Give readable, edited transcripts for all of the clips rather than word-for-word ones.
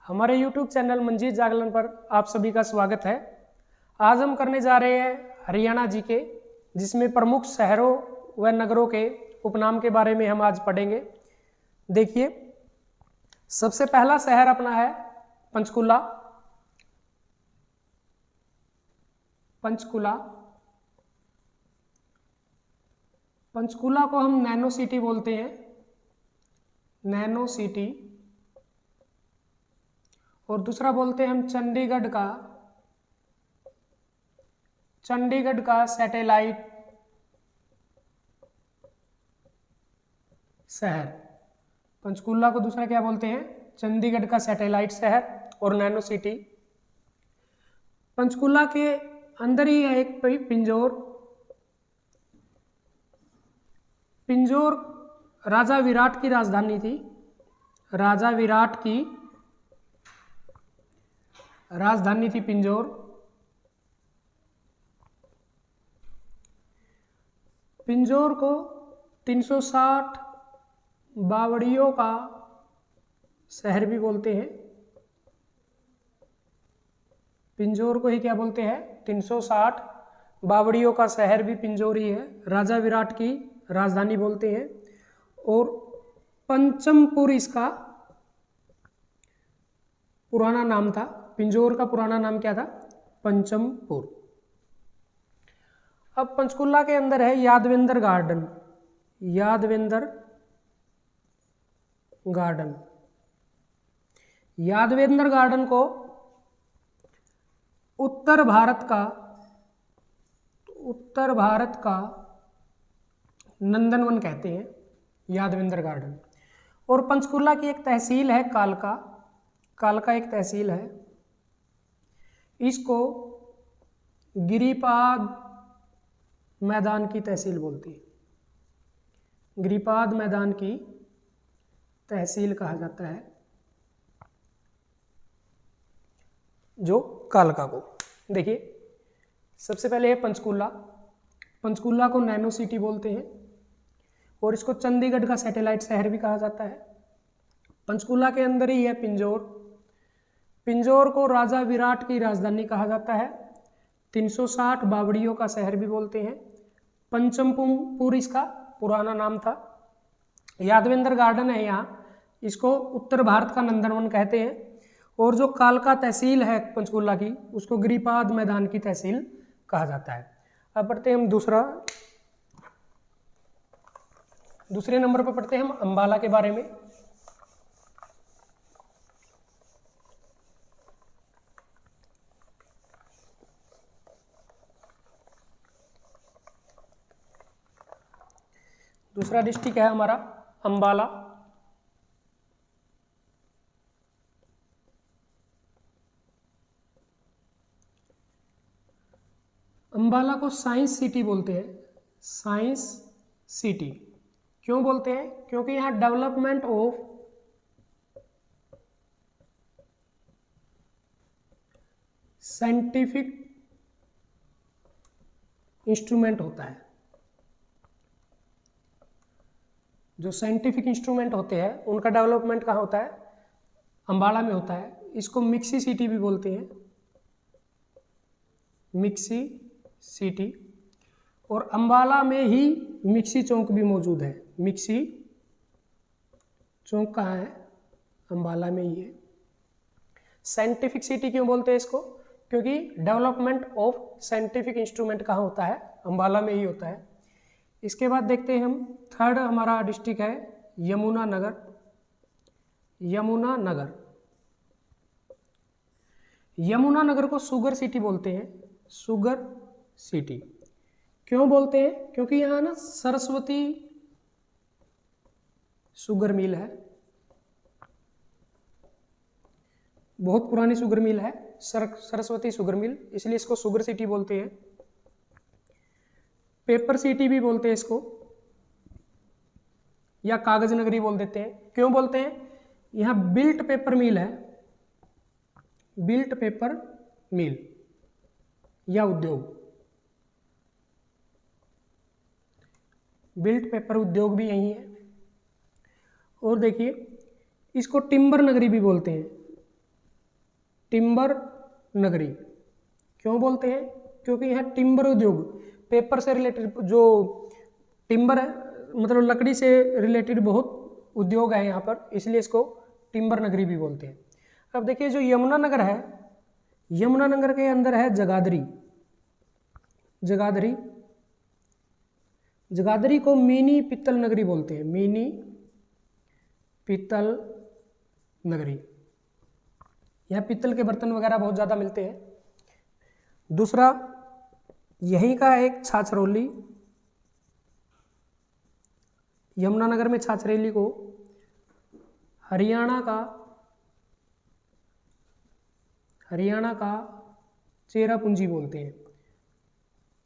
हमारे YouTube channel Manjeet Jaglan पर आप सभी का स्वागत है। आज हम करने जा रहे हैं हरियाणा जीके, जिसमें प्रमुख शहरों व नगरों के उपनाम के बारे में हम आज पढ़ेंगे। देखिए, सबसे पहला शहर अपना है पंचकुला। पंचकुला को हम नैनो सिटी बोलते हैं, नैनो सिटी। और दूसरा बोलते हैं हम चंडीगढ़ का सैटेलाइट शहर। पंचकुला को दूसरा क्या बोलते हैं? चंडीगढ़ का सैटेलाइट शहर और नैनो सिटी। पंचकुला के अंदर ही है एक पिंजौर राजा विराट की राजधानी थी। राजा विराट की राजधानी थी पिंजौर। पिंजौर को 360 बावड़ियों का शहर भी बोलते हैं। पिंजौर को ही क्या बोलते हैं? 360 बावड़ियों का शहर भी पिंजौर ही है। राजा विराट की राजधानी बोलते हैं। और पंचमपुर इसका पुराना नाम था। पिंजौर का पुराना नाम क्या था? पंचमपुर। अब पंचकुला के अंदर है यादवेंद्र गार्डन। यादवेंद्र गार्डन को उत्तर भारत का नंदनवन कहते हैं, यादवेंद्र गार्डन। और पंचकुला की एक तहसील है कालका एक तहसील है। इसको गिरिपाद मैदान की तहसील बोलती है। गिरिपाद मैदान की तहसील कहा जाता है जो कालका को। देखिए, सबसे पहले है पंचकुला को नैनो सिटी बोलते हैं और इसको चंडीगढ़ का सैटेलाइट शहर भी कहा जाता है। पंचकुला के अंदर ही है पिंजौर को राजा विराट की राजधानी कहा जाता है। 360 बावड़ियों का शहर भी बोलते हैं। पंचमपुर इसका पुराना नाम था। यादवेंद्र गार्डन है यहाँ, इसको उत्तर भारत का नंदनवन कहते हैं। और जो कालका तहसील है पंचकुला की, उसको गिरिपाद मैदान की तहसील कहा जाता है। अब पढ़ते हैं हम दूसरे नंबर पर पढ़ते हैं हम अंबाला के बारे में। दूसरा डिस्ट्रिक्ट है हमारा अंबाला। अंबाला को साइंस सिटी बोलते हैं। साइंस सिटी क्यों बोलते हैं? क्योंकि यहाँ डेवलपमेंट ऑफ साइंटिफिक इंस्ट्रूमेंट होता है। जो साइंटिफिक इंस्ट्रूमेंट होते हैं उनका डेवलपमेंट कहाँ होता है? अंबाला में होता है। इसको मिक्सी सिटी भी बोलते हैं, मिक्सी सिटी। और अंबाला में ही मिक्सी चौक भी मौजूद है। मिक्सी चौक कहाँ है? अंबाला में ही है। साइंटिफिक सिटी क्यों बोलते हैं इसको? क्योंकि डेवलपमेंट ऑफ साइंटिफिक इंस्ट्रूमेंट कहाँ होता है? अंबाला में ही होता है। इसके बाद देखते हैं हम थर्ड हमारा डिस्ट्रिक्ट है यमुनानगर। यमुनानगर को शुगर सिटी बोलते हैं। शुगर सिटी क्यों बोलते हैं? क्योंकि यहाँ ना सरस्वती शुगर मिल है, बहुत पुरानी शुगर मिल है सरस्वती शुगर मिल, इसलिए इसको शुगर सिटी बोलते हैं। पेपर सिटी भी बोलते हैं इसको, या कागज नगरी बोल देते हैं। क्यों बोलते हैं? यहाँ बिल्ट पेपर मिल है, बिल्ट पेपर मिल या उद्योग, बिल्ट पेपर उद्योग भी यही है। और देखिए, इसको टिम्बर नगरी भी बोलते हैं। टिम्बर नगरी। क्यों बोलते हैं? क्योंकि यहाँ टिम्बर उद्योग, पेपर से रिलेटेड जो टिम्बर है, मतलब लकड़ी से रिलेटेड बहुत उद्योग है यहाँ पर, इसलिए इसको टिम्बर नगरी भी बोलते हैं। अब देखिए जो यमुनानगर है, यमुनानगर के अंदर है जगाधरी। जगाधरी, जगाधरी को मिनी पित्तल नगरी बोलते हैं, मिनी पित्तल नगरी। यहाँ पित्तल के बर्तन वगैरह बहुत ज़्यादा मिलते हैं। दूसरा यहीं का एक छाछरौली, यमुनानगर में छाछरौली को हरियाणा का चेरापूंजी बोलते हैं।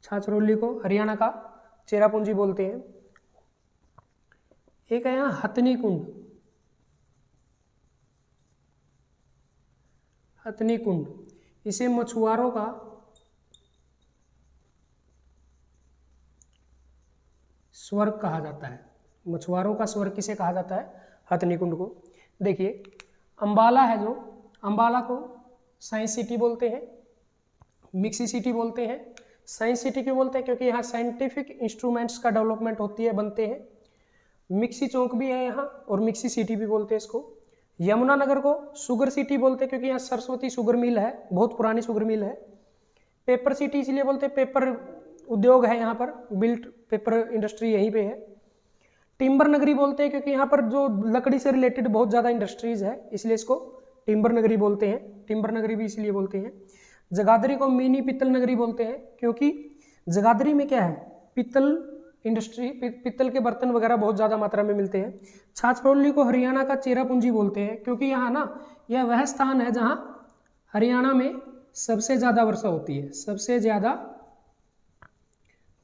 छाछरौली को हरियाणा का चेरापूंजी बोलते हैं। एक है यहाँ हथनी कुंड, हथनी कुंड, इसे मछुआरों का स्वर्ग कहा जाता है। मछुआरों का स्वर्ग किसे कहा जाता है? हथनी कुंड को। देखिए अंबाला है, जो अंबाला को साइंस सिटी बोलते हैं, मिक्सी सिटी बोलते हैं। साइंस सिटी क्यों बोलते हैं? क्योंकि यहाँ साइंटिफिक इंस्ट्रूमेंट्स का डेवलपमेंट होती है, बनते हैं। मिक्सी चौक भी है यहाँ, और मिक्सी सिटी भी बोलते हैं इसको। यमुनानगर को शुगर सिटी बोलते हैं, क्योंकि यहाँ सरस्वती शुगर मिल है, बहुत पुरानी शुगर मिल है। पेपर सिटी इसलिए बोलते हैं, पेपर उद्योग है यहाँ पर, बिल्ट पेपर इंडस्ट्री यहीं पे है। टिम्बर नगरी बोलते हैं क्योंकि यहाँ पर जो लकड़ी से रिलेटेड बहुत ज़्यादा इंडस्ट्रीज है, इसलिए इसको टिम्बर नगरी बोलते हैं। टिम्बर नगरी भी इसलिए बोलते हैं। जगाधरी को मिनी पित्तल नगरी बोलते हैं, क्योंकि जगाधरी में क्या है, पित्तल इंडस्ट्री, पित्तल के बर्तन वगैरह बहुत ज़्यादा मात्रा में मिलते हैं। छाछरौली को हरियाणा का चेरापूंजी बोलते हैं, क्योंकि यहाँ ना यह वह स्थान है जहाँ हरियाणा में सबसे ज़्यादा वर्षा होती है, सबसे ज़्यादा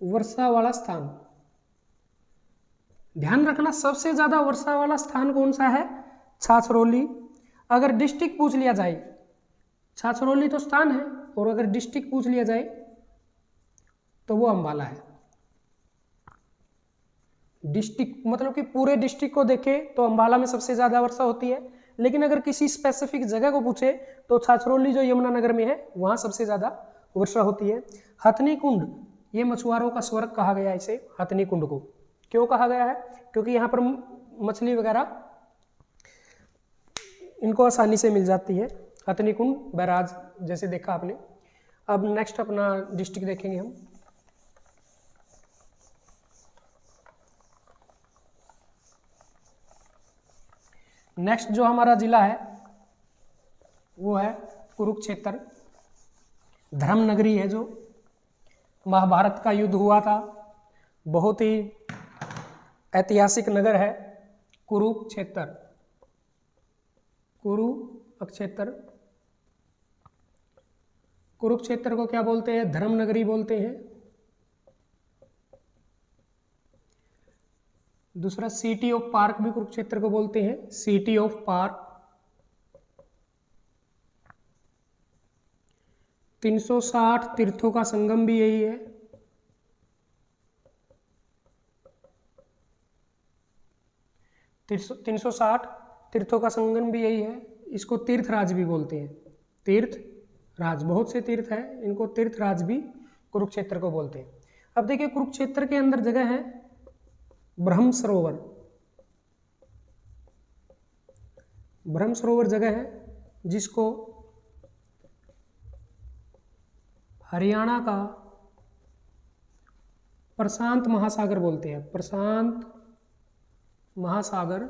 वर्षा वाला स्थान। ध्यान रखना, सबसे ज़्यादा वर्षा वाला स्थान कौन सा है? छाछरौली। अगर डिस्ट्रिक्ट पूछ लिया जाए, छाछरौली तो स्थान है, और अगर डिस्ट्रिक्ट पूछ लिया जाए तो वो अंबाला है। डिस्ट्रिक्ट मतलब कि पूरे डिस्ट्रिक्ट को देखें तो अंबाला में सबसे ज़्यादा वर्षा होती है, लेकिन अगर किसी स्पेसिफिक जगह को पूछे तो छाछरौली जो यमुनानगर में है वहाँ सबसे ज़्यादा वर्षा होती है। हथनी कुंड, ये मछुआरों का स्वर्ग कहा गया है इसे, हथनी कुंड को। क्यों कहा गया है? क्योंकि यहाँ पर मछली वगैरह इनको आसानी से मिल जाती है। हथनी कुंड बैराज जैसे देखा आपने। अब नेक्स्ट अपना डिस्ट्रिक्ट देखेंगे हम। नेक्स्ट जो हमारा जिला है वो है कुरुक्षेत्र। धर्म नगरी है, जो महाभारत का युद्ध हुआ था, बहुत ही ऐतिहासिक नगर है कुरुक्षेत्र। कुरुक्षेत्र, कुरुक्षेत्र को क्या बोलते हैं? धर्म नगरी बोलते हैं। दूसरा सिटी ऑफ पार्क भी कुरुक्षेत्र को बोलते हैं, सिटी ऑफ पार्क। 360 तीर्थों का संगम भी यही है। तीन सौ 360 तीर्थों का संगम भी यही है। इसको तीर्थराज भी बोलते हैं, तीर्थराज। बहुत से तीर्थ है, इनको तीर्थराज भी कुरुक्षेत्र को बोलते हैं। अब देखिए कुरुक्षेत्र के अंदर जगह है ब्रह्म सरोवर। ब्रह्म सरोवर जगह है जिसको हरियाणा का प्रशांत महासागर बोलते हैं, प्रशांत महासागर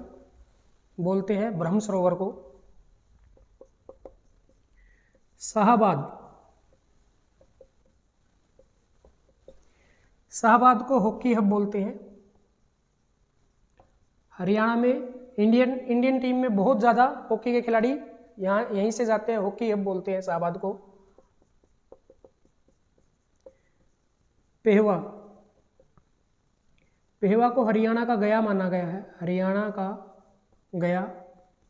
बोलते हैं ब्रह्म सरोवर को। शाहबाद, शाहबाद को हॉकी हब बोलते हैं। हरियाणा में इंडियन टीम में बहुत ज़्यादा हॉकी के खिलाड़ी यहीं से जाते हैं, हॉकी हब बोलते हैं शाहबाद को। पेहवा, पेहवा को हरियाणा का गया माना गया है, हरियाणा का गया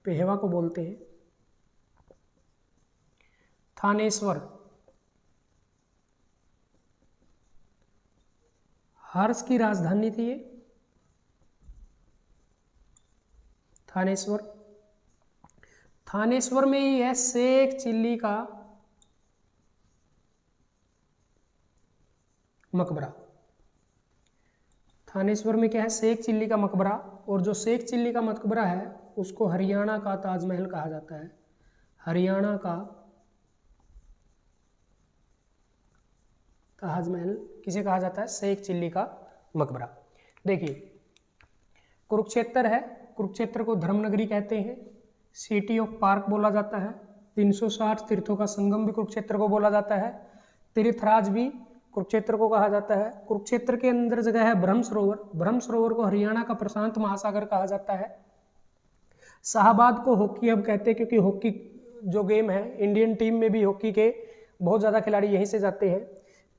पेहवा को बोलते हैं। थानेश्वर, हर्ष की राजधानी थी ये, थानेश्वर। थानेश्वर में ही है शेख चिल्ली का मकबरा। थानेश्वर में क्या है? शेख चिल्ली का मकबरा। और जो शेख चिल्ली का मकबरा है उसको हरियाणा का ताजमहल कहा जाता है। हरियाणा का ताजमहल किसे कहा जाता है? शेख चिल्ली का मकबरा। देखिए कुरुक्षेत्र है, कुरुक्षेत्र को धर्मनगरी कहते हैं, सिटी ऑफ पार्क बोला जाता है, 360 तीर्थों का संगम भी कुरुक्षेत्र को बोला जाता है, तीर्थराज भी कुरुक्षेत्र को कहा जाता है। कुरुक्षेत्र के अंदर जगह है ब्रह्म सरोवर, ब्रह्म सरोवर को हरियाणा का प्रशांत महासागर कहा जाता है। शाहबाद को हॉकी हब कहते हैं क्योंकि हॉकी जो गेम है, इंडियन टीम में भी हॉकी के बहुत ज़्यादा खिलाड़ी यहीं से जाते हैं।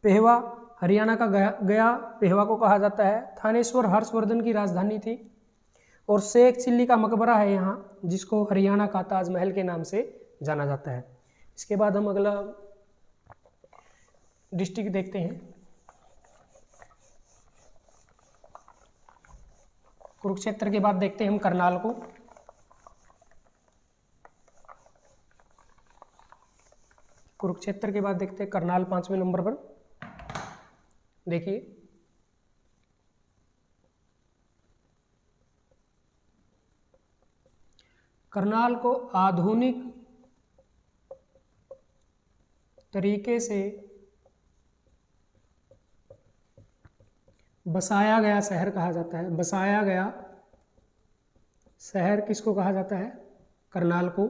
पेहवा हरियाणा का गया पेहवा को कहा जाता है। थानेश्वर हर्षवर्धन की राजधानी थी। और शेख चिल्ली का मकबरा है यहाँ, जिसको हरियाणा का ताजमहल के नाम से जाना जाता है। इसके बाद हम अगला डिस्ट्रिक्ट देखते हैं। कुरुक्षेत्र के बाद देखते हैं हम करनाल को। कुरुक्षेत्र के बाद देखते हैं करनाल 5वें नंबर पर। देखिए करनाल को आधुनिक तरीके से बसाया गया शहर कहा जाता है। बसाया गया शहर किसको कहा जाता है? करनाल को।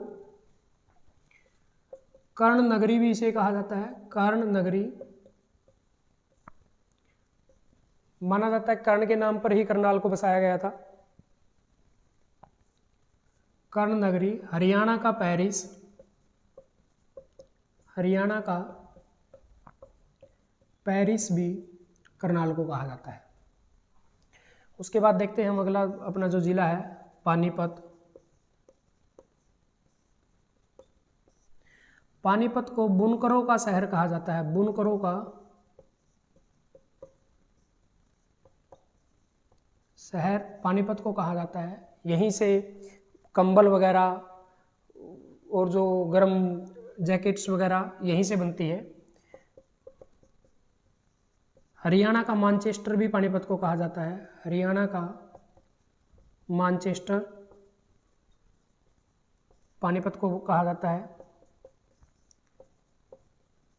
कर्ण नगरी भी इसे कहा जाता है। कर्ण नगरी माना जाता है कर्ण के नाम पर ही करनाल को बसाया गया था। कर्ण नगरी, हरियाणा का पेरिस, हरियाणा का पेरिस भी करनाल को कहा जाता है। उसके बाद देखते हैं हम अगला अपना जो जिला है पानीपत। पानीपत को बुनकरों का शहर कहा जाता है। बुनकरों का शहर पानीपत को कहा जाता है। यहीं से कंबल वगैरह और जो गर्म जैकेट्स वगैरह यहीं से बनती है। हरियाणा का मानचेस्टर भी पानीपत को कहा जाता है। हरियाणा का मानचेस्टर पानीपत को कहा जाता है।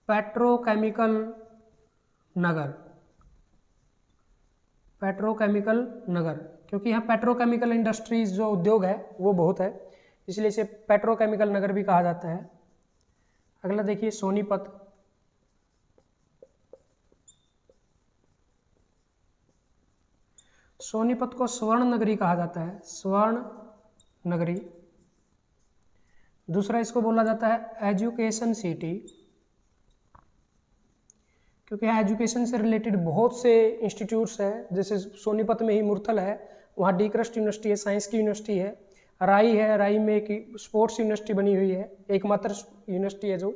पेट्रोकेमिकल नगर, पेट्रोकेमिकल नगर क्योंकि यहाँ पेट्रोकेमिकल इंडस्ट्रीज जो उद्योग है वो बहुत है, इसलिए इसे पेट्रोकेमिकल नगर भी कहा जाता है। अगला देखिए सोनीपत। सोनीपत को स्वर्ण नगरी कहा जाता है। स्वर्ण नगरी। दूसरा इसको बोला जाता है एजुकेशन सिटी, क्योंकि यहाँ एजुकेशन से रिलेटेड बहुत से इंस्टीट्यूट्स हैं। जैसे सोनीपत में ही मुरथल है, वहाँ डी क्रस्ट यूनिवर्सिटी है, साइंस की यूनिवर्सिटी है। राई है, राई में एक स्पोर्ट्स यूनिवर्सिटी बनी हुई है, एकमात्र यूनिवर्सिटी है जो,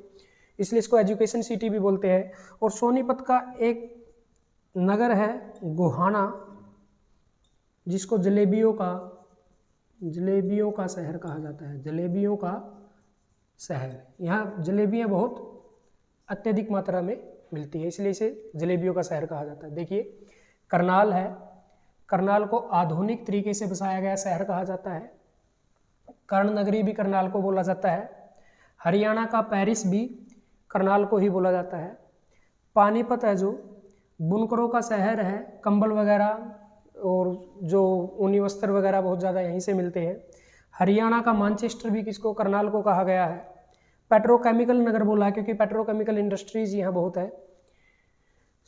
इसलिए इसको एजुकेशन सिटी भी बोलते हैं। और सोनीपत का एक नगर है गोहाना, जिसको जलेबियों का शहर कहा जाता है। जलेबियों का शहर, यहाँ जलेबियाँ बहुत अत्यधिक मात्रा में मिलती है, इसलिए इसे जलेबियों का शहर कहा जाता है। देखिए करनाल है, करनाल को आधुनिक तरीके से बसाया गया शहर कहा जाता है। कर्ण नगरी भी करनाल को बोला जाता है। हरियाणा का पेरिस भी करनाल को ही बोला जाता है। पानीपत है जो बुनकरों का शहर है, कंबल वगैरह और जो ऊनी वस्त्र वगैरह बहुत ज़्यादा यहीं से मिलते हैं। हरियाणा का मानचेस्टर भी किसको? करनाल को कहा गया है। पेट्रोकेमिकल नगर बोला है क्योंकि पेट्रोकेमिकल इंडस्ट्रीज यहाँ बहुत है।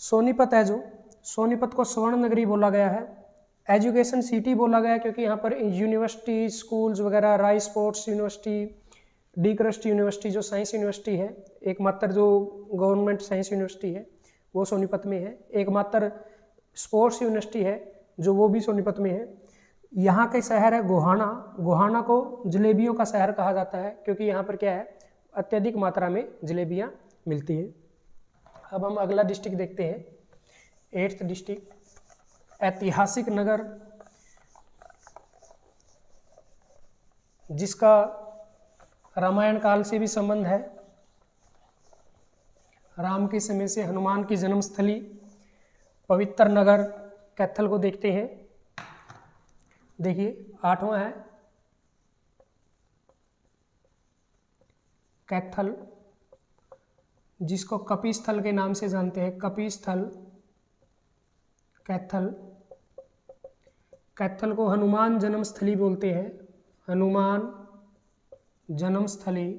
सोनीपत है जो, सोनीपत को स्वर्ण नगरी बोला गया है। एजुकेशन सिटी बोला गया क्योंकि यहाँ पर यूनिवर्सिटी, स्कूल्स वगैरह, राई sports university, D crust university जो साइंस यूनिवर्सिटी है, एकमात्र जो गवर्नमेंट साइंस यूनिवर्सिटी है वो सोनीपत में है। एकमात्र स्पोर्ट्स यूनिवर्सिटी है जो वो भी सोनीपत में है। यहाँ के शहर है गोहाना। गोहाना को जलेबियों का शहर कहा जाता है क्योंकि यहाँ पर क्या है, अत्यधिक मात्रा में जलेबियाँ मिलती है। अब हम अगला डिस्ट्रिक्ट देखते हैं, 8th डिस्ट्रिक्ट, ऐतिहासिक नगर जिसका रामायण काल से भी संबंध है। राम के समय से हनुमान की जन्मस्थली पवित्र नगर कैथल को देखते हैं। देखिए 8वां है कैथल, जिसको कपिस्थल के नाम से जानते हैं। कपिस्थल कैथल, कैथल को हनुमान जन्मस्थली बोलते हैं। हनुमान जन्मस्थली,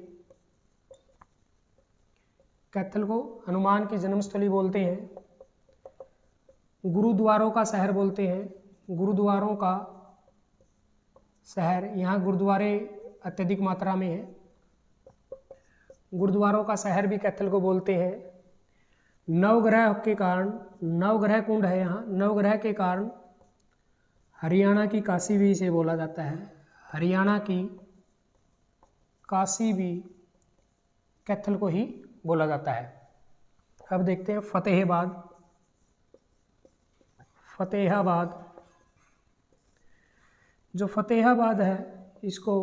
कैथल को हनुमान की जन्मस्थली बोलते हैं। गुरुद्वारों का शहर बोलते हैं। गुरुद्वारों का शहर, यहाँ गुरुद्वारे अत्यधिक मात्रा में है। गुरुद्वारों का शहर भी कैथल को बोलते हैं। नवग्रह के कारण, नवग्रह कुंड है यहाँ, नवग्रह के कारण हरियाणा की काशी भी इसे बोला जाता है। हरियाणा की काशी भी कैथल को ही बोला जाता है। अब देखते हैं फतेहाबाद। फतेहाबाद, जो फतेहाबाद है इसको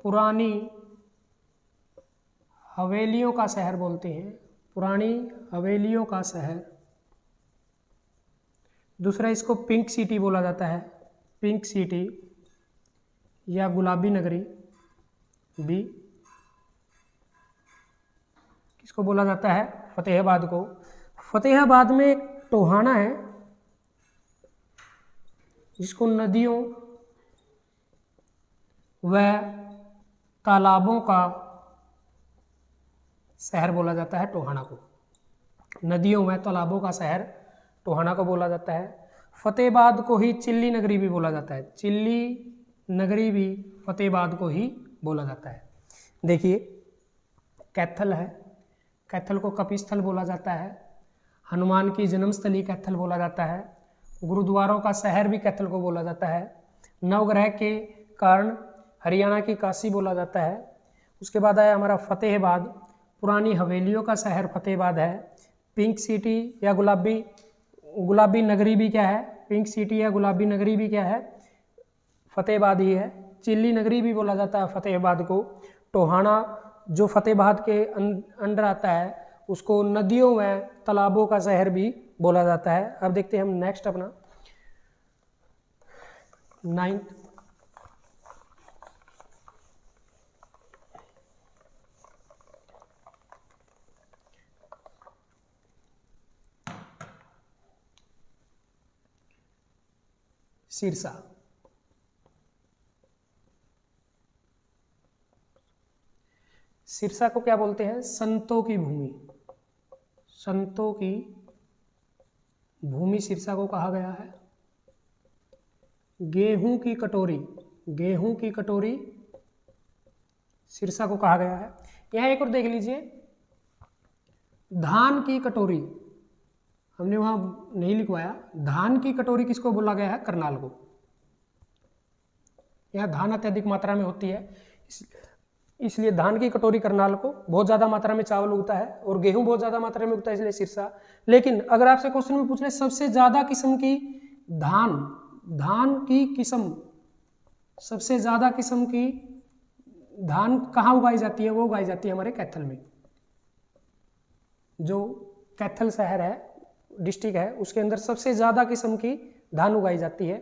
पुरानी हवेलियों का शहर बोलते हैं। पुरानी हवेलियों का शहर। दूसरा, इसको पिंक सिटी बोला जाता है। पिंक सिटी या गुलाबी नगरी भी किसको बोला जाता है? फतेहाबाद को। फतेहाबाद में एक टोहाना है जिसको नदियों व तालाबों का शहर बोला जाता है। टोहाना को नदियों व तालाबों का शहर टोहाना को बोला जाता है। फतेहाबाद को ही चिल्ली नगरी भी बोला जाता है। चिल्ली नगरी भी फतेहाबाद को ही बोला जाता है। देखिए कैथल है, कैथल को कपिस्थल बोला जाता है। हनुमान की जन्मस्थली कैथल बोला जाता है। गुरुद्वारों का शहर भी कैथल को बोला जाता है। नवग्रह के कारण हरियाणा की काशी बोला जाता है। उसके बाद आया हमारा फतेहाबाद, पुरानी हवेलियों का शहर फतेहाबाद है। पिंक सिटी या गुलाबी नगरी भी क्या है? पिंक सिटी या गुलाबी नगरी भी क्या है? फतेहाबाद ही है। चिल्ली नगरी भी बोला जाता है फतेहाबाद को। टोहाना जो फतेहाबाद के अंडर आता है उसको नदियों में तालाबों का शहर भी बोला जाता है। अब देखते हैं हम नेक्स्ट अपना 9th सिरसा। सिरसा को क्या बोलते हैं? संतों की भूमि। संतों की भूमि सिरसा को कहा गया है। गेहूं की कटोरी, गेहूं की कटोरी सिरसा को कहा गया है। यहां एक और देख लीजिए, धान की कटोरी हमने वहां नहीं लिखवाया। धान की कटोरी किसको बोला गया है? करनाल को। यहाँ धान अत्यधिक मात्रा में होती है, इसलिए धान की कटोरी करनाल को। बहुत ज़्यादा मात्रा में चावल उगता है और गेहूं बहुत ज़्यादा मात्रा में उगता है, इसलिए सिरसा। लेकिन अगर आपसे क्वेश्चन में पूछ ले सबसे ज़्यादा किस्म की धान की किस्म, सबसे ज़्यादा किस्म की धान कहाँ उगाई जाती है? वो उगाई जाती है हमारे कैथल में। जो कैथल शहर है, डिस्ट्रिक्ट है, उसके अंदर सबसे ज़्यादा किस्म की धान उगाई जाती है।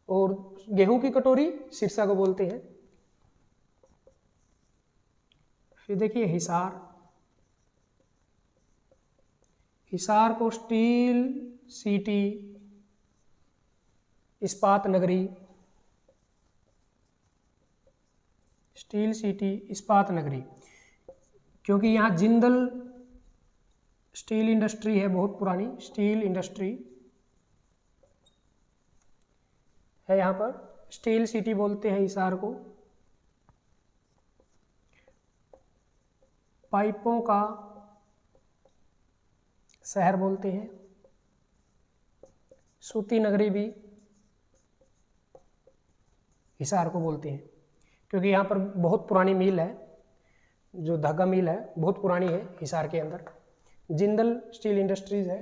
और गेहूं की कटोरी सिरसा को बोलते हैं। फिर देखिए हिसार। हिसार को स्टील सिटी, इस्पात नगरी, स्टील सिटी इस्पात नगरी, क्योंकि यहाँ जिंदल स्टील इंडस्ट्री है, बहुत पुरानी स्टील इंडस्ट्री है यहाँ पर। स्टील सिटी बोलते हैं हिसार को। पाइपों का शहर बोलते हैं। सूती नगरी भी हिसार को बोलते हैं, क्योंकि यहाँ पर बहुत पुरानी मिल है, जो धागा मिल है बहुत पुरानी है हिसार के अंदर। जिंदल स्टील इंडस्ट्रीज है।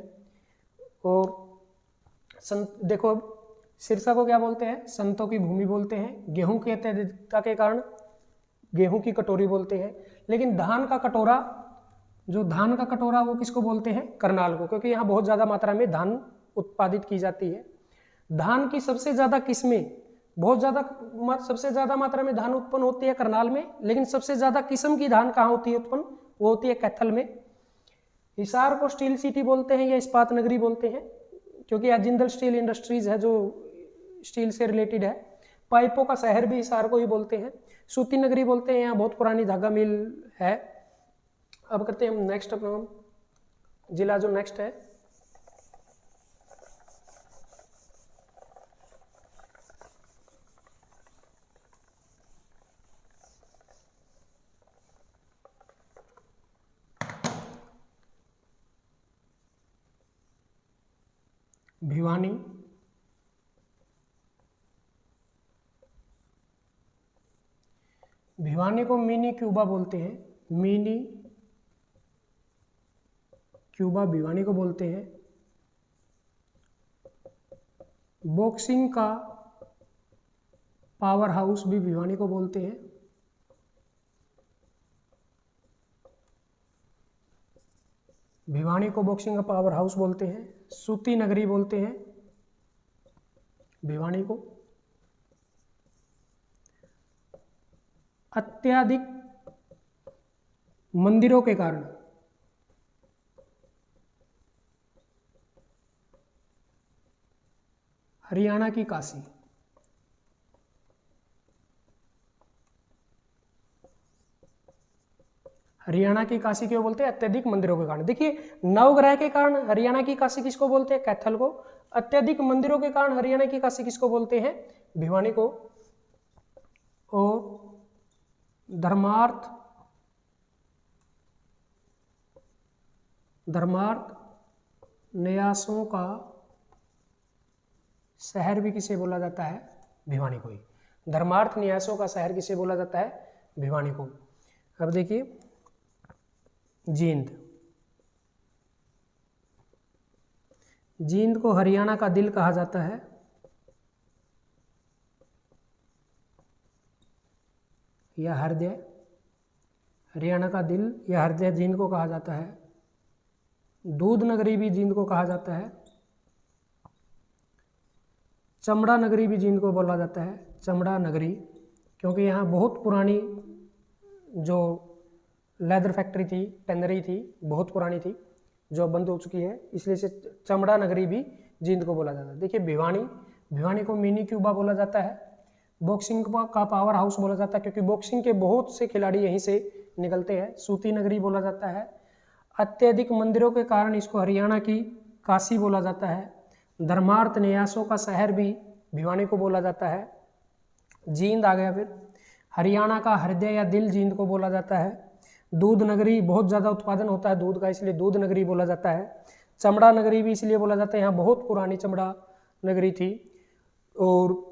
और देखो सिरसा को क्या बोलते हैं? संतों की भूमि बोलते हैं। गेहूं की अत्यधिकता के कारण गेहूं की कटोरी बोलते हैं। लेकिन धान का कटोरा, जो धान का कटोरा वो किसको बोलते हैं? करनाल को, क्योंकि यहाँ बहुत ज़्यादा मात्रा में धान उत्पादित की जाती है। धान की सबसे ज़्यादा किस्में, सबसे ज़्यादा मात्रा में धान उत्पन्न होती है करनाल में, लेकिन सबसे ज़्यादा किस्म की धान कहाँ होती है उत्पन्न? वो होती है कैथल में। हिसार को स्टील सिटी बोलते हैं या इस्पात नगरी बोलते हैं, क्योंकि यहाँ जिंदल स्टील इंडस्ट्रीज है जो स्टील से रिलेटेड है। पाइपों का शहर भी हिसार को ही बोलते हैं। सूती नगरी बोलते हैं, यहाँ बहुत पुरानी धागा मिल है। अब करते हैं हम नेक्स्ट अपना जिला जो नेक्स्ट है भिवानी। भिवानी को मिनी क्यूबा बोलते हैं। मिनी क्यूबा भिवानी को बोलते हैं। बॉक्सिंग का पावर हाउस भी भिवानी को बोलते हैं। भिवानी को बॉक्सिंग का पावर हाउस बोलते हैं। सूती नगरी बोलते हैं भिवानी को। अत्यधिक मंदिरों के कारण हरियाणा की काशी। हरियाणा की काशी क्यों बोलते हैं? अत्यधिक मंदिरों के कारण। देखिए, नवग्रह के कारण हरियाणा की काशी किसको बोलते हैं? कैथल को। अत्यधिक मंदिरों के कारण हरियाणा की काशी किसको बोलते हैं? भिवानी को। और धर्मार्थ न्यासों का शहर भी किसे बोला जाता है? भिवानी को ही। धर्मार्थ न्यासों का शहर किसे बोला जाता है? भिवानी को। अब देखिए जींद। जींद को हरियाणा का दिल कहा जाता है। या हृदय, हरियाणा का दिल या हृदय जींद को कहा जाता है। दूध नगरी भी जींद को कहा जाता है। चमड़ा नगरी भी जींद को बोला जाता है। चमड़ा नगरी, क्योंकि यहाँ बहुत पुरानी जो लेदर फैक्ट्री थी, टेनरी थी, बहुत पुरानी थी जो बंद हो चुकी है, इसलिए से चमड़ा नगरी भी जींद को बोला जाता है। देखिए भिवानी को मिनी क्यूबा बोला जाता है। बॉक्सिंग का पावर हाउस बोला जाता है, क्योंकि बॉक्सिंग के बहुत से खिलाड़ी यहीं से निकलते हैं। सूती नगरी बोला जाता है। अत्यधिक मंदिरों के कारण इसको हरियाणा की काशी बोला जाता है। धर्मार्थ न्यासों का शहर भी भिवानी को बोला जाता है। जींद आ गया। फिर हरियाणा का हृदय या दिल जींद को बोला जाता है। दूध नगरी, बहुत ज़्यादा उत्पादन होता है दूध का, इसलिए दूध नगरी बोला जाता है। चमड़ा नगरी भी इसलिए बोला जाता है, यहाँ बहुत पुरानी चमड़ा नगरी थी। और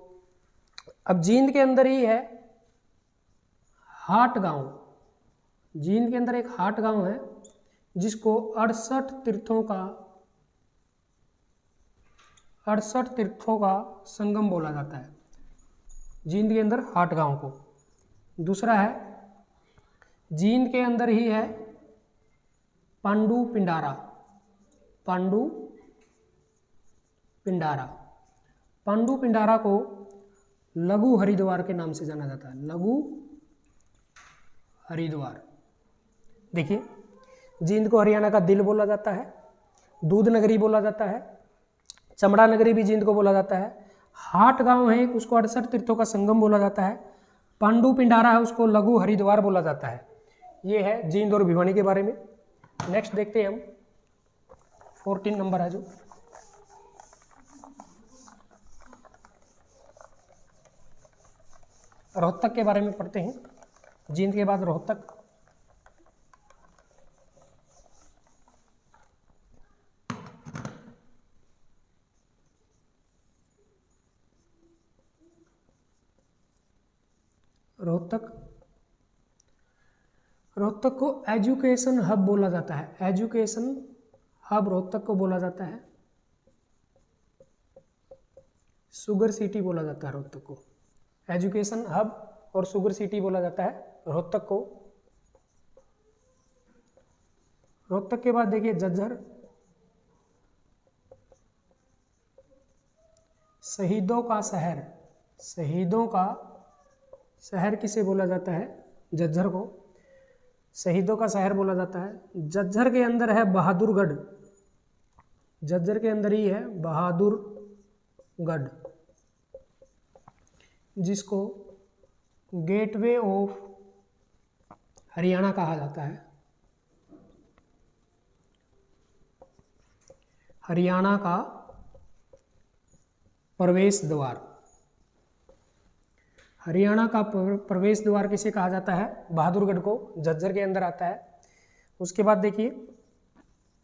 अब जींद के अंदर ही है हाट गांव। जींद के अंदर एक हाट गांव है जिसको 68 तीर्थों का संगम बोला जाता है। जींद के अंदर हाट गांव को। दूसरा है जींद के अंदर ही है पांडु पिंडारा। पांडु पिंडारा को लघु हरिद्वार के नाम से जाना जाता है। लघु हरिद्वार। देखिए, जींद को हरियाणा का दिल बोला जाता है। दूध नगरी बोला जाता है। चमड़ा नगरी भी जींद को बोला जाता है। हाट गांव है उसको 68 तीर्थों का संगम बोला जाता है। पांडु पिंडारा है उसको लघु हरिद्वार बोला जाता है। ये है जींद और भिवानी के बारे में। नेक्स्ट देखते हैं हम 14 नंबर है जो रोहतक के बारे में पढ़ते हैं। जींद के बाद रोहतक। रोहतक को एजुकेशन हब बोला जाता है। एजुकेशन हब रोहतक को बोला जाता है। शुगर सिटी बोला जाता है रोहतक को। एजुकेशन हब और शुगर सिटी बोला जाता है रोहतक को। रोहतक के बाद देखिए झज्जर, शहीदों का शहर। शहीदों का शहर किसे बोला जाता है? झज्जर को शहीदों का शहर बोला जाता है। झज्जर के अंदर है बहादुरगढ़। झज्जर के अंदर ही है बहादुरगढ़, जिसको गेटवे ऑफ हरियाणा कहा जाता है। हरियाणा का प्रवेश द्वार। हरियाणा का प्रवेश द्वार किसे कहा जाता है? बहादुरगढ़ को, झज्जर के अंदर आता है। उसके बाद देखिए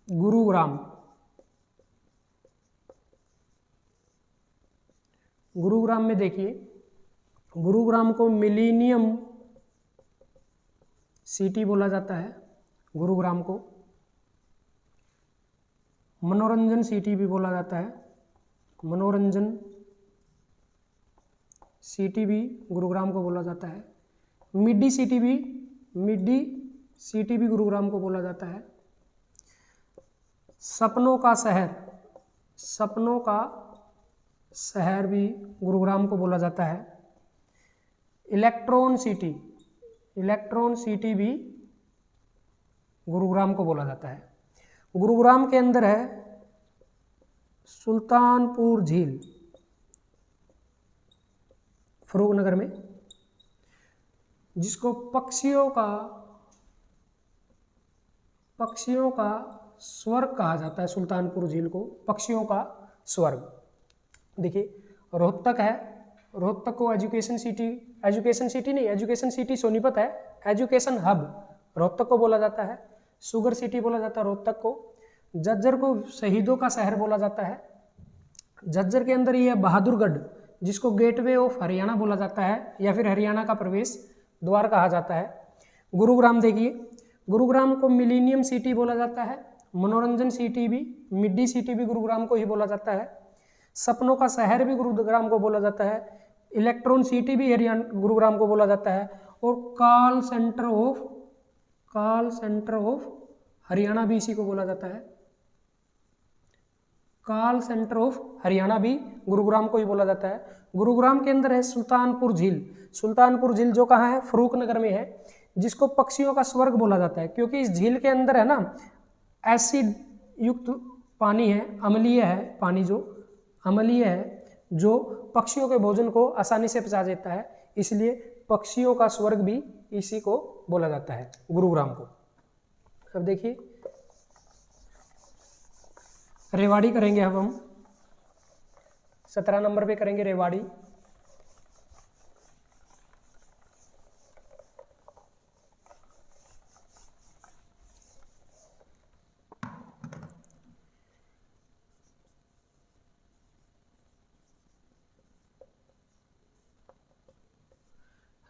गुरुग्राम। गुरुग्राम में देखिए, गुरुग्राम को मिलेनियम सिटी बोला जाता है। गुरुग्राम को मनोरंजन सिटी भी बोला जाता है। मनोरंजन सिटी भी गुरुग्राम को बोला जाता है। मिड्डी सिटी भी गुरुग्राम को बोला जाता है। सपनों का शहर, सपनों का शहर भी गुरुग्राम को बोला जाता है। इलेक्ट्रॉन सिटी भी गुरुग्राम को बोला जाता है। गुरुग्राम के अंदर है सुल्तानपुर झील, फरूखनगर में, जिसको पक्षियों का स्वर्ग कहा जाता है। सुल्तानपुर झील को पक्षियों का स्वर्ग। देखिए रोहतक है, रोहतक को एजुकेशन सिटी सोनीपत है। एजुकेशन हब रोहतक को बोला जाता है। शुगर सिटी बोला जाता है रोहतक को। झज्जर को शहीदों का शहर बोला जाता है। झज्जर के अंदर ही है बहादुरगढ़, जिसको गेटवे ऑफ हरियाणा बोला जाता है या फिर हरियाणा का प्रवेश द्वार कहा जाता है। गुरुग्राम देखिए, गुरुग्राम को मिलेनियम सिटी बोला जाता है। मनोरंजन सिटी भी, मिड्डी सिटी भी गुरुग्राम को ही बोला जाता है। सपनों का शहर भी गुरुग्राम को बोला जाता है। इलेक्ट्रॉन सिटी भी गुरुग्राम को बोला जाता है। और कॉल सेंटर ऑफ हरियाणा भी इसी को बोला जाता है। कॉल सेंटर ऑफ हरियाणा भी गुरुग्राम को ही बोला जाता है। गुरुग्राम के अंदर है सुल्तानपुर झील। सुल्तानपुर झील जो कहाँ है? फरूखनगर में है, जिसको पक्षियों का स्वर्ग बोला जाता है, क्योंकि इस झील के अंदर है ना एसिड युक्त पानी है, अम्लीय है पानी, जो अम्लीय है, जो पक्षियों के भोजन को आसानी से पचा देता है, इसलिए पक्षियों का स्वर्ग भी इसी को बोला जाता है, गुरुग्राम को। अब देखिए रेवाड़ी करेंगे अब हम 17 नंबर पे करेंगे रेवाड़ी।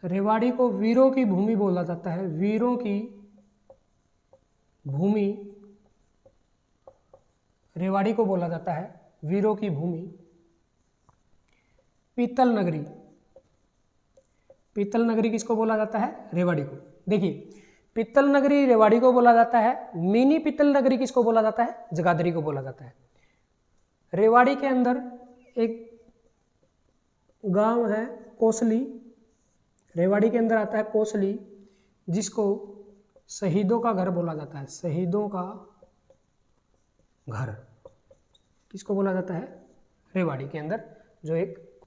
रेवाड़ी को वीरों की भूमि बोला जाता है। वीरों की भूमि रेवाड़ी को बोला जाता है, वीरों की भूमि। पीतल नगरी, पीतल नगरी किसको बोला जाता है? रेवाड़ी को। देखिए पीतल नगरी रेवाड़ी को बोला जाता है। मिनी पीतल नगरी किसको बोला जाता है? जगाधरी को बोला जाता है। रेवाड़ी के अंदर एक गांव है कोसली, रेवाड़ी के अंदर आता है कोसली, जिसको शहीदों का घर बोला जाता है। शहीदों का घर किसको बोला जाता है? रेवाड़ी के अंदर जो एक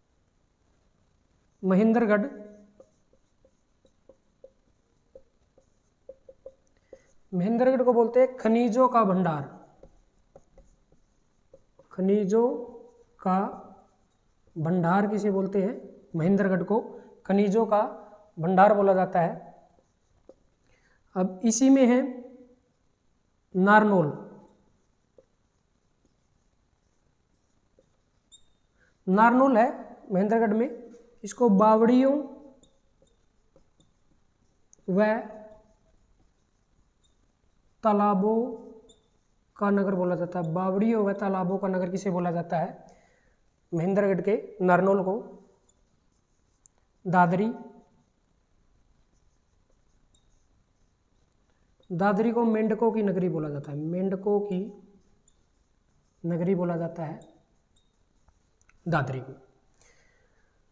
महेंद्रगढ़, महेंद्रगढ़ को बोलते हैं खनिजों का भंडार। खनिजों का भंडार किसे बोलते हैं? महेंद्रगढ़ को खनिजों का भंडार बोला जाता है। अब इसी में है नारनौल। नारनौल है महेंद्रगढ़ में, इसको बावड़ियों व तालाबों का नगर बोला जाता है। बावड़ियों व तालाबों का नगर किसे बोला जाता है? महेंद्रगढ़ के नारनौल को दादरी, दादरी को मेंढकों की नगरी बोला जाता है, मेंढकों की नगरी बोला जाता है दादरी को।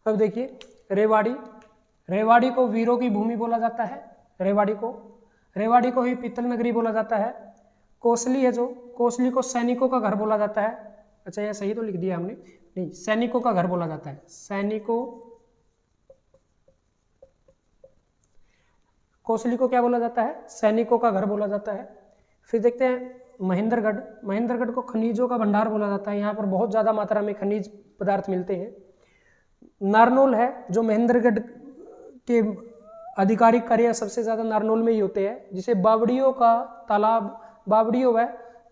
अब देखिए रेवाड़ी, रेवाड़ी को वीरों की भूमि बोला जाता है, रेवाड़ी को ही पीतल नगरी बोला जाता है। कोसली है जो, कोसली को सैनिकों का घर बोला जाता है। अच्छा यह सही तो लिख दिया हमने, नहीं सैनिकों का घर बोला जाता है, सैनिकों, कोसली को क्या बोला जाता है, सैनिकों का घर बोला जाता है। फिर देखते हैं महेंद्रगढ़, महेंद्रगढ़ को खनिजों का भंडार बोला जाता है, यहाँ पर बहुत ज़्यादा मात्रा में खनिज पदार्थ मिलते हैं। नारनौल है जो महेंद्रगढ़ के आधिकारिक कार्य सबसे ज़्यादा नारनौल में ही होते हैं, जिसे बावड़ियों का तालाब, बावड़ियों व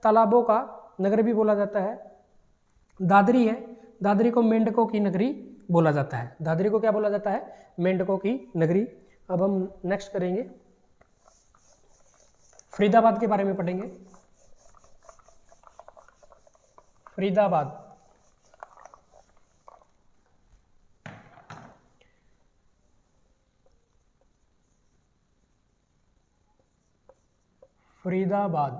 तालाबों का नगर भी बोला जाता है। दादरी है, दादरी को मेंढकों की नगरी बोला जाता है, दादरी को क्या बोला जाता है, मेंढकों की नगरी। अब हम नेक्स्ट करेंगे फरीदाबाद के बारे में पढ़ेंगे। फरीदाबाद, फरीदाबाद,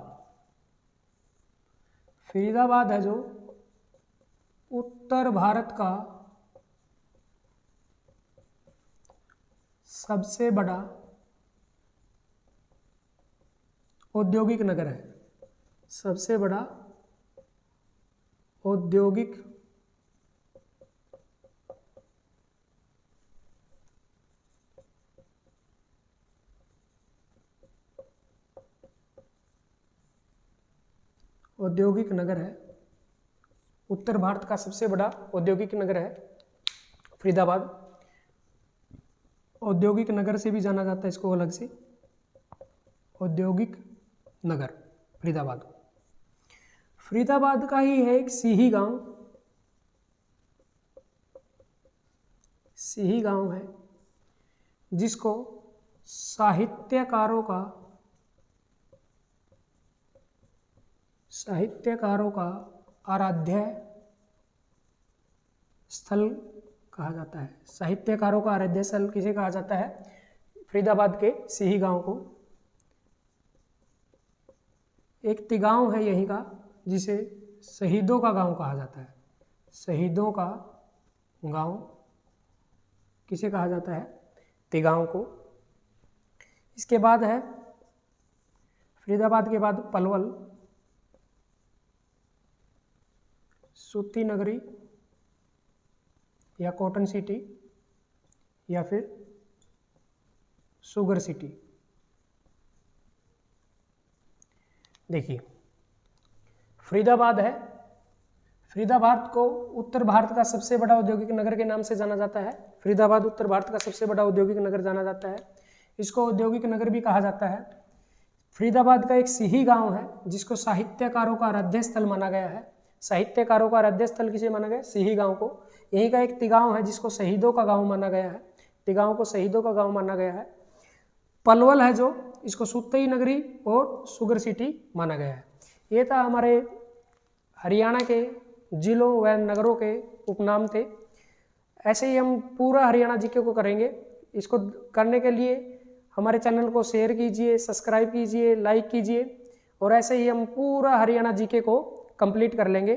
फरीदाबाद है जो उत्तर भारत का सबसे बड़ा औद्योगिक नगर है, सबसे बड़ा औद्योगिक नगर है, उत्तर भारत का सबसे बड़ा औद्योगिक नगर है फरीदाबाद। औद्योगिक नगर से भी जाना जाता है इसको अलग से, औद्योगिक नगर फरीदाबाद को। फरीदाबाद का ही है एक सिही गांव, सिही गांव है जिसको साहित्यकारों का आराध्य स्थल कहा जाता है। साहित्यकारों का आराध्य स्थल किसे कहा जाता है, फरीदाबाद के सिही गांव को। एक तिगांव है यहीं का जिसे शहीदों का गांव कहा जाता है, शहीदों का गांव किसे कहा जाता है, तिगांव को। इसके बाद है फरीदाबाद के बाद पलवल, सूती नगरी या कॉटन सिटी या फिर शुगर सिटी। देखिए फरीदाबाद है, फरीदाबाद को उत्तर भारत का सबसे बड़ा औद्योगिक नगर के नाम से जाना जाता है। फरीदाबाद उत्तर भारत का सबसे बड़ा औद्योगिक नगर जाना जाता है, इसको औद्योगिक नगर भी कहा जाता है। फरीदाबाद का एक सिही गांव है जिसको साहित्यकारों का आराध्य स्थल माना गया है। साहित्यकारों का आराध्य स्थल किसे माना गया, सिही गांव को। यहीं का एक तिगांव है जिसको शहीदों का गांव माना गया है, तिगांव को शहीदों का गांव माना गया है। पलवल है जो इसको सूती नगरी और शुगर सिटी माना गया है। ये था हमारे हरियाणा के जिलों व नगरों के उपनाम थे। ऐसे ही हम पूरा हरियाणा जीके को करेंगे। इसको करने के लिए हमारे चैनल को शेयर कीजिए, सब्सक्राइब कीजिए, लाइक कीजिए और ऐसे ही हम पूरा हरियाणा जीके को कंप्लीट कर लेंगे।